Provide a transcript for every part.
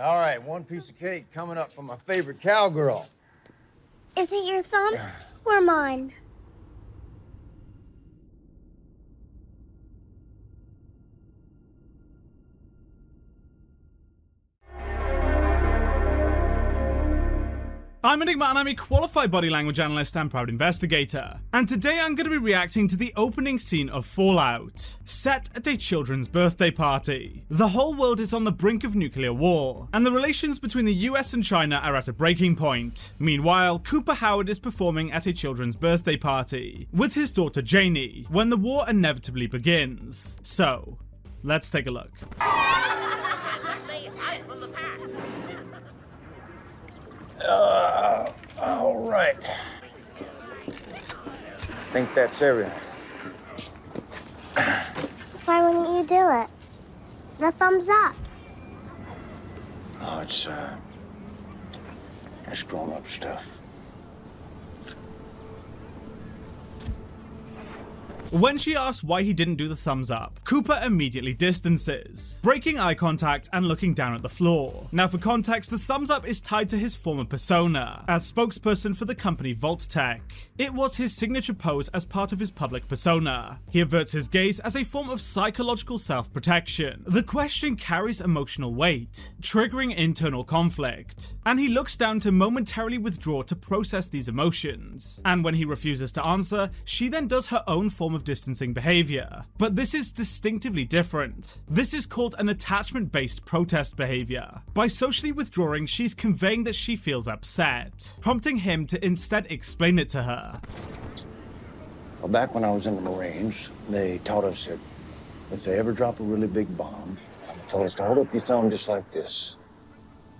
All right, one piece of cake coming up from my favorite cowgirl. Is it your thumb or mine? I'm Enigma and I'm a qualified body language analyst and proud investigator. And today I'm going to be reacting to the opening scene of Fallout, set at a children's birthday party. The whole world is on the brink of nuclear war, and the relations between the US and China are at a breaking point. Meanwhile, Cooper Howard is performing at a children's birthday party with his daughter Janey when the war inevitably begins. So, let's take a look. All right. I think that's everything. Why wouldn't you do it? The thumbs up. Oh, it's grown-up stuff. When she asks why he didn't do the thumbs up, Cooper immediately distances, breaking eye contact and looking down at the floor. Now for context, the thumbs up is tied to his former persona, as spokesperson for the company Vault-Tec. It was his signature pose as part of his public persona. He averts his gaze as a form of psychological self-protection. The question carries emotional weight, triggering internal conflict, and he looks down to momentarily withdraw to process these emotions. And when he refuses to answer, she then does her own form of distancing behavior. But this is distinctively different. This is called an attachment-based protest behavior. By socially withdrawing, she's conveying that she feels upset, prompting him to instead explain it to her. Well, back when I was in the Marines, they taught us that if they ever drop a really big bomb, they told us to hold up your thumb just like this.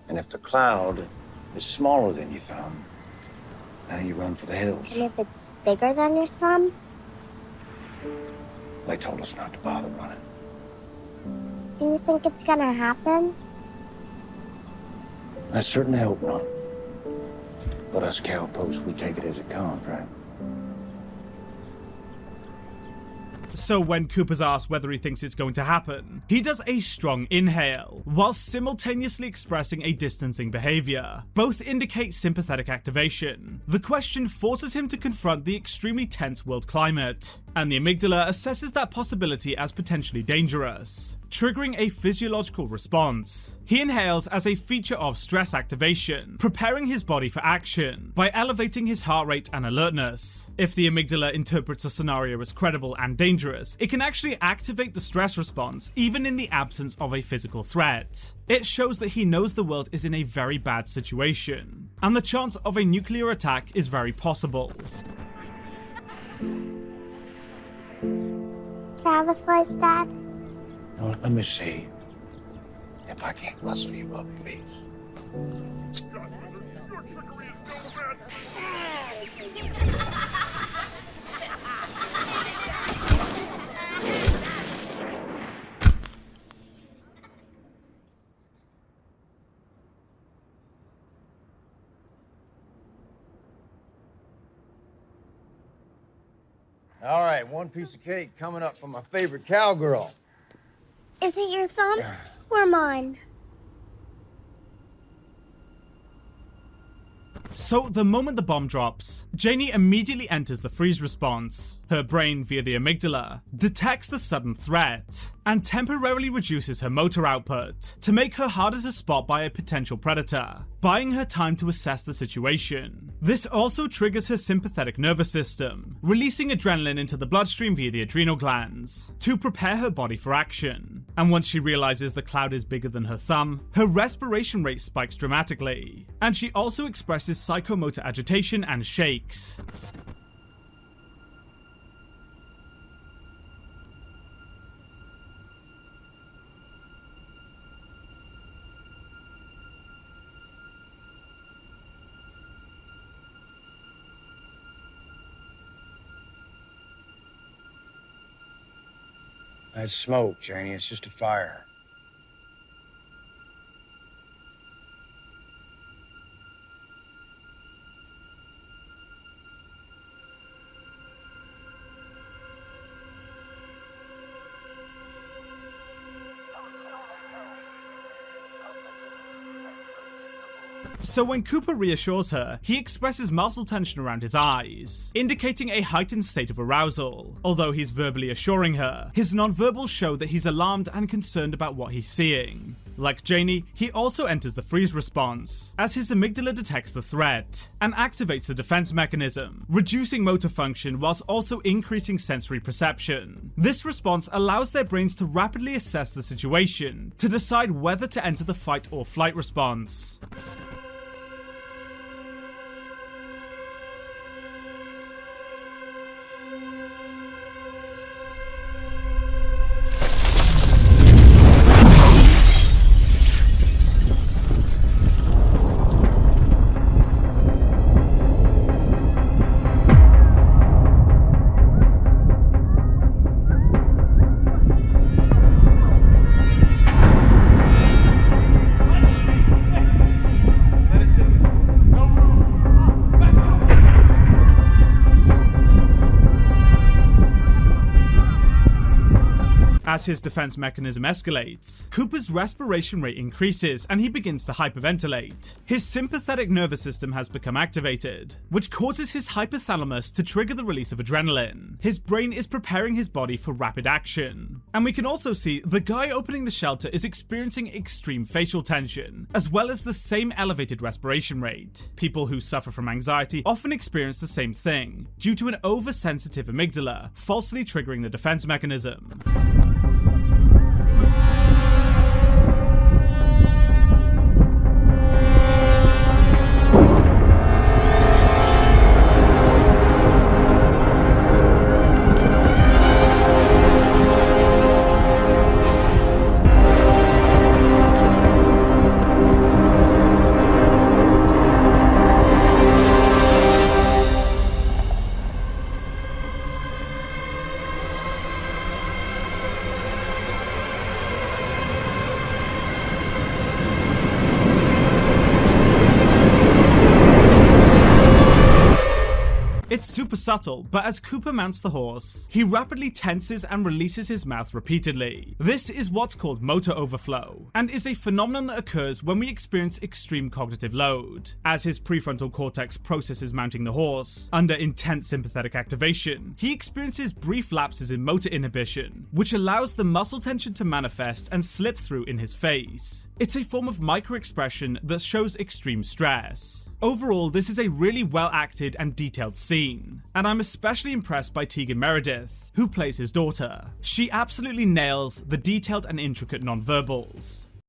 And if the cloud is smaller than your thumb, then you run for the hills. And if it's bigger than your thumb? They told us not to bother running. Do you think it's gonna happen? I certainly hope not. But us cowpokes, we take it as it comes, right? So when Cooper's asked whether he thinks it's going to happen, he does a strong inhale, while simultaneously expressing a distancing behavior. Both indicate sympathetic activation. The question forces him to confront the extremely tense world climate, and the amygdala assesses that possibility as potentially dangerous, triggering a physiological response. He inhales as a feature of stress activation, preparing his body for action by elevating his heart rate and alertness. If the amygdala interprets a scenario as credible and dangerous, it can actually activate the stress response even in the absence of a physical threat. It shows that he knows the world is in a very bad situation, and the chance of a nuclear attack is very possible. Can I have a slice, Dad? Now, let me see if I can't rustle you up a piece. All right, one piece of cake coming up from my favorite cowgirl. Is it your thumb or mine? So the moment the bomb drops, Janey immediately enters the freeze response. Her brain, via the amygdala, detects the sudden threat and temporarily reduces her motor output to make her harder to spot by a potential predator, buying her time to assess the situation. This also triggers her sympathetic nervous system, releasing adrenaline into the bloodstream via the adrenal glands to prepare her body for action. And once she realizes the cloud is bigger than her thumb, her respiration rate spikes dramatically, and she also expresses psychomotor agitation and shakes. That's smoke, Janey. It's just a fire. So when Cooper reassures her, he expresses muscle tension around his eyes, indicating a heightened state of arousal. Although he's verbally assuring her, his nonverbals show that he's alarmed and concerned about what he's seeing. Like Janey, he also enters the freeze response, as his amygdala detects the threat, and activates the defense mechanism, reducing motor function whilst also increasing sensory perception. This response allows their brains to rapidly assess the situation, to decide whether to enter the fight or flight response. As his defense mechanism escalates, Cooper's respiration rate increases and he begins to hyperventilate. His sympathetic nervous system has become activated, which causes his hypothalamus to trigger the release of adrenaline. His brain is preparing his body for rapid action. And we can also see the guy opening the shelter is experiencing extreme facial tension, as well as the same elevated respiration rate. People who suffer from anxiety often experience the same thing, due to an oversensitive amygdala, falsely triggering the defense mechanism. It's super subtle, but as Cooper mounts the horse, he rapidly tenses and releases his mouth repeatedly. This is what's called motor overflow, and is a phenomenon that occurs when we experience extreme cognitive load. As his prefrontal cortex processes mounting the horse, under intense sympathetic activation, he experiences brief lapses in motor inhibition, which allows the muscle tension to manifest and slip through in his face. It's a form of micro-expression that shows extreme stress. Overall, this is a really well-acted and detailed scene, and I'm especially impressed by Tegan Meredith, who plays his daughter. She absolutely nails the detailed and intricate nonverbals.